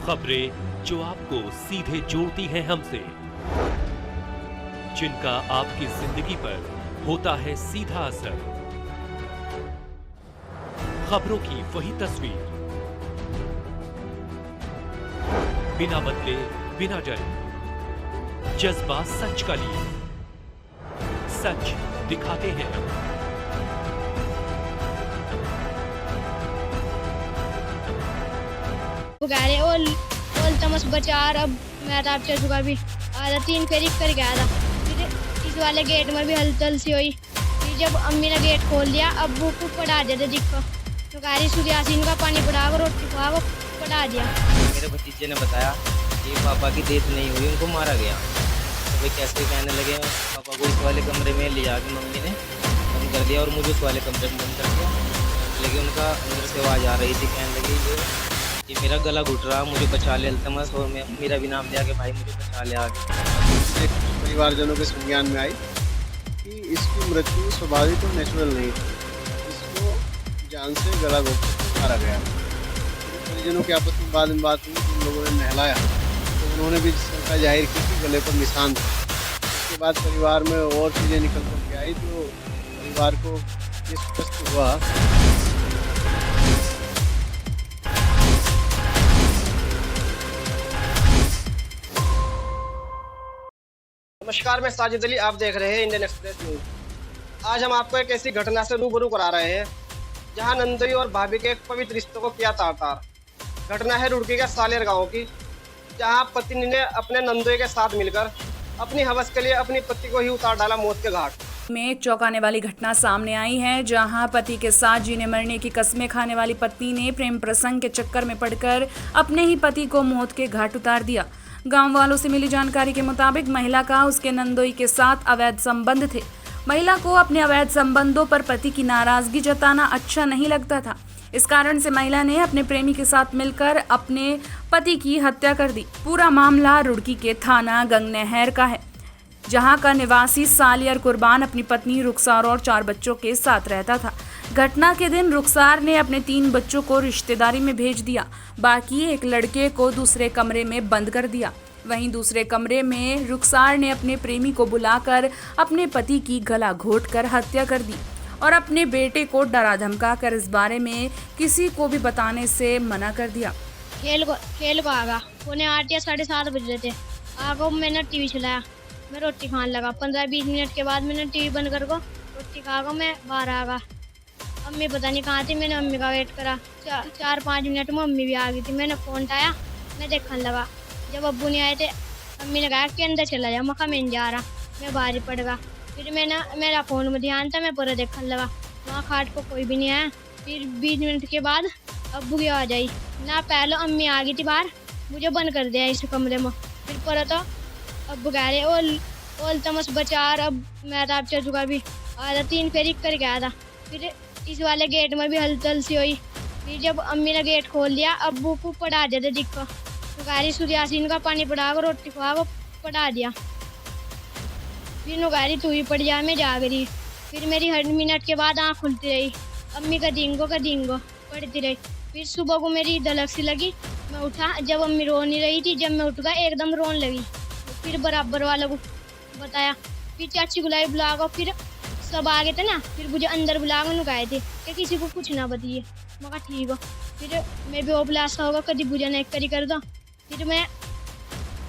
खबरें जो आपको सीधे जोड़ती हैं हमसे, जिनका आपकी जिंदगी पर होता है सीधा असर। खबरों की वही तस्वीर, बिना बदले बिना डरे, जज्बा सच का लिए, सच दिखाते हैं। गाड़ी ओल तमस बचार। अब मैं तो आप चल चुका भी आधा 3 फेरी कर गया था। फिर इस वाले गेट में भी हलचल सी हुई। फिर जब अम्मी ने गेट खोल दिया, अब्बू को पढ़ा दिया दिक्कत तो गाड़ी सूर्यासीन का पानी पड़ा कर रोटी खा को पढ़ा दिया। मेरे भतीजे ने बताया कि पापा की डेथ नहीं हुई, उनको मारा गया। तो वे कैसे कहने लगे, पापा को इस वाले कमरे में ले जाकर मम्मी ने बंद कर दिया और मुझे उस वाले कमरे में बंद कर दिया। लेकिन उनका अंदर से आवाज़ आ रही थी, कहने लगी कि मेरा गला घुट रहा, मुझे बचा ले अल्तमस, और मेरा भी नाम लिया कि भाई मुझे बचा ले आगे। परिवारजनों के संज्ञान में आई कि इसकी मृत्यु स्वाभाविक और नेचुरल नहीं थी, इसको जान से गला घोट कर मारा गया। परिजनों के आपस में बाद हुई, उन लोगों ने नहलाया तो उन्होंने भी शंका जाहिर की कि गले पर निशान था। उसके बाद परिवार में और चीज़ें निकल कर के आई तो परिवार को ये स्पष्ट हुआ। नमस्कार, मैं साजिद अली, आप देख रहे हैं इंडियन एक्सप्रेस न्यूज। आज हम आपको एक ऐसी घटना से रूबरू करा रहे हैं जहां नंदोई और भाभी के एक पवित्र रिश्ते को किया तार-तार। घटना है रुड़की के सालेर गांव की, जहां पत्नी ने अपने नंदोई के साथ मिलकर अपनी हवस के लिए अपनी पति को ही उतार डाला मौत के घाट में। चौंकाने वाली घटना सामने आई है, जहां पति के साथ जीने मरने की कस्में खाने वाली पत्नी ने प्रेम प्रसंग के चक्कर में पड़कर अपने ही पति को मौत के घाट उतार दिया। गांव वालों से मिली जानकारी के मुताबिक महिला का उसके नंदोई के साथ अवैध संबंध थे। महिला को अपने अवैध संबंधों पर पति की नाराजगी जताना अच्छा नहीं लगता था। इस कारण से महिला ने अपने प्रेमी के साथ मिलकर अपने पति की हत्या कर दी। पूरा मामला रुड़की के थाना गंगनहर का है, जहां का निवासी सालियर कुर्बान अपनी पत्नी रुखसार और 4 बच्चों के साथ रहता था। घटना के दिन रुखसार ने अपने 3 बच्चों को रिश्तेदारी में भेज दिया, बाकी एक लड़के को दूसरे कमरे में बंद कर दिया। वहीं दूसरे कमरे में रुखसार ने अपने प्रेमी को बुलाकर अपने पति की गला घोंटकर हत्या कर दी और अपने बेटे को डरा धमका कर इस बारे में किसी को भी बताने से मना कर दिया। खेल को आगा 7:45 या 7:30 बज रहे थे। आगो मैंने टीवी चलाया, मैं रोटी खाने लगा। 15-20 मिनट के बाद मैंने टीवी बंद कर को रोटी खा को मैं बाहर आ गया। अम्मी पता नहीं कहाँ थी, मैंने अम्मी का वेट करा। 4-5 मिनट में अम्मी भी आ गई थी। मैंने फ़ोन उठाया, मैं देखने लगा। जब अब्बू नहीं आए थे, अम्मी ने कहा कि अंदर चला जा। मैं नहीं जा रहा, मैं बाहर ही पड़ गया। फिर मेरा फ़ोन में ध्यान था, मैं पूरा देखने लगा। वहाँ खाट को कोई भी नहीं आया। फिर 20 मिनट के बाद अब्बू की आवाज़ आई ना, पहले अम्मी आ गई थी बाहर, मुझे बंद कर दिया इस कमरे में। फिर पर तो अब्बू कह रहे ओल तमस बचार। अब मैं तो आप चल चुका भी आधा 3 फेरी कर गया था। फिर इस वाले गेट में भी हलचल सी हुई। फिर जब अम्मी ने गेट खोल दिया, अब्बू को पढ़ा दिया दिक्कत तो गाड़ी सूर्यासीन का पानी पड़ा कर रोटी खा को पढ़ा दिया। फिर गाड़ी तू ही पड़ जा, मैं जाग रही। फिर मेरी हर मिनट के बाद आँख खुलती रही। अम्मी का डिंगो पढ़ती रही। फिर सुबह को मेरी दलक सी लगी, मैं उठा। जब अम्मी रो नहीं रही थी, जब मैं उठ गया एकदम रोने लगी। फिर बराबर वालों को बताया। फिर चाची गुलाई बुला को, फिर सब आ गए थे ना। फिर मुझे अंदर बुला कर नुकाए थे कि किसी को कुछ ना बताइए। मैं कहा ठीक हो। फिर मैं भी ओबलासा होगा, कभी बुझा नहीं करी कर दो। फिर मैं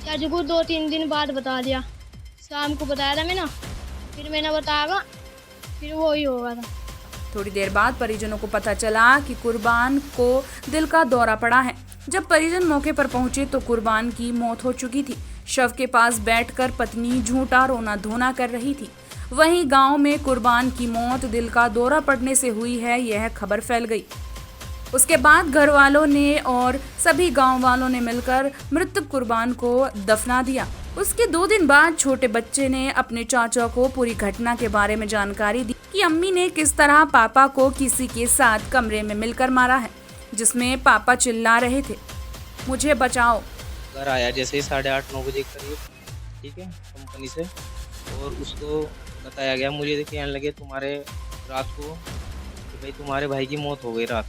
चाचू को 2-3 दिन बाद बता दिया। शाम को बताया था मैंने, फिर मैंने बताया, फिर वो ही होगा था। थोड़ी देर बाद परिजनों को पता चला कि कुर्बान को दिल का दौरा पड़ा है। जब परिजन मौके पर पहुंचे तो कुर्बान की मौत हो चुकी थी। शव के पास बैठकर पत्नी झूठा रोना धोना कर रही थी। वहीं गांव में कुर्बान की मौत दिल का दौरा पड़ने से हुई है, यह खबर फैल गई। उसके बाद घर वालों ने और सभी गांव वालों ने मिलकर मृतक कुर्बान को दफना दिया। उसके 2 दिन बाद छोटे बच्चे ने अपने चाचा को पूरी घटना के बारे में जानकारी दी कि अम्मी ने किस तरह पापा को किसी के साथ कमरे में मिलकर मारा है, जिसमें पापा चिल्ला रहे थे, मुझे बचाओ। घर आया जैसे ही 8:30-9 बजे करीब, ठीक है, कंपनी से, और उसको बताया गया, मुझे कहने लगे तुम्हारे रात को कि भाई तुम्हारे भाई की मौत हो गई रात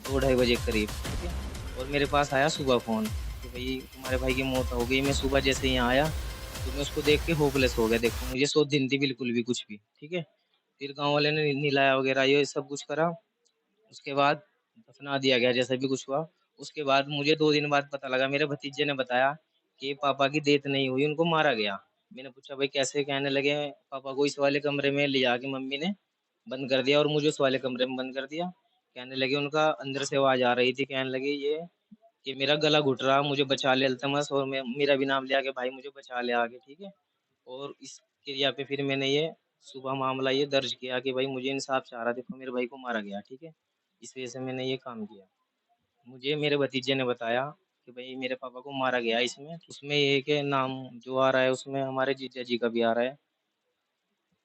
2-2:30 बजे करीब, ठीक है। और मेरे पास आया सुबह फ़ोन भाई तुम्हारे भाई की मौत हो गई। मैं सुबह जैसे यहाँ आया तो मैं उसको देख के होपलेस हो गया। देखो मुझे सोच दिन थी बिल्कुल भी कुछ भी, ठीक है। फिर गांव वाले ने नहलाया वगैरह ये सब कुछ करा। उसके बाद दफना दिया गया जैसा भी कुछ हुआ। उसके बाद मुझे 2 दिन बाद पता लगा, मेरे भतीजे ने बताया कि पापा की डेथ नहीं हुई, उनको मारा गया। मैंने पूछा भाई कैसे? कहने लगे पापा को इस वाले कमरे में ले जाके मम्मी ने बंद कर दिया और मुझे उस वाले कमरे में बंद कर दिया। कहने लगे उनका अंदर से आवाज आ रही थी, कहने लगे ये कि मेरा गला घुट रहा, मुझे बचा ले अल्तमस, और मैं मेरा भी नाम लिया कि भाई मुझे बचा ले आगे, ठीक है। और इस क्रिया पे फिर मैंने ये सुबह मामला ये दर्ज किया कि भाई मुझे इंसाफ चाह रहा, देखो मेरे भाई को मारा गया, ठीक है। इस वजह से मैंने ये काम किया। मुझे मेरे भतीजे ने बताया कि भाई मेरे पापा को मारा गया इसमें। उसमें ये है कि नाम जो आ रहा है उसमें हमारे जीजा जी का भी आ रहा है।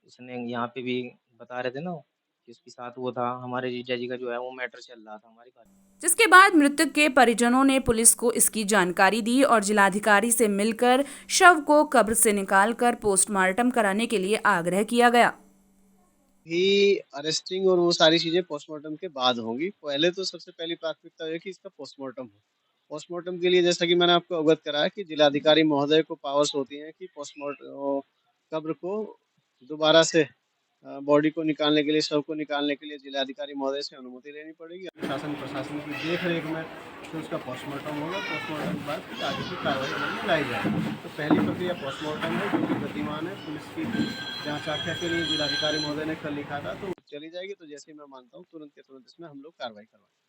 उसने यहाँ पे भी बता रहे थे ना कि उसके साथ वो था, हमारे जीजा जी का जो है वो मैटर चल रहा था हमारी बात। जिसके बाद मृतक के परिजनों ने पुलिस को इसकी जानकारी दी और जिलाधिकारी से मिलकर शव को कब्र से निकालकर पोस्टमार्टम कराने के लिए आग्रह किया गया। ही अरेस्टिंग और वो सारी चीजें पोस्टमार्टम के बाद होंगी। पहले तो सबसे पहली प्राथमिकता है कि इसका पोस्टमार्टम हो। पोस्टमार्टम के लिए जैसा कि मैंने आपको अवगत कराया कि जिलाधिकारी महोदय को पावर्स होती हैं कि पोस्टमार्टम कब्र को दोबारा से बॉडी को निकालने के लिए, शव को निकालने के लिए जिलाधिकारी महोदय से अनुमति लेनी पड़ेगी। शासन प्रशासन की देख रेख में तो उसका पोस्टमार्टम होगा। पोस्टमार्टम के बाद फिर आगे की कार्रवाई अमल में लाई जाएगी। तो पहली प्रक्रिया पोस्टमार्टम है जो कि गतिमान है। पुलिस की जांच आख्या के लिए जिलाधिकारी महोदय ने कल लिखा था तो चली जाएगी। तो जैसे ही मैं मानता हूँ तुरंत के तुरंत इसमें हम लोग कार्रवाई करवाएंगे।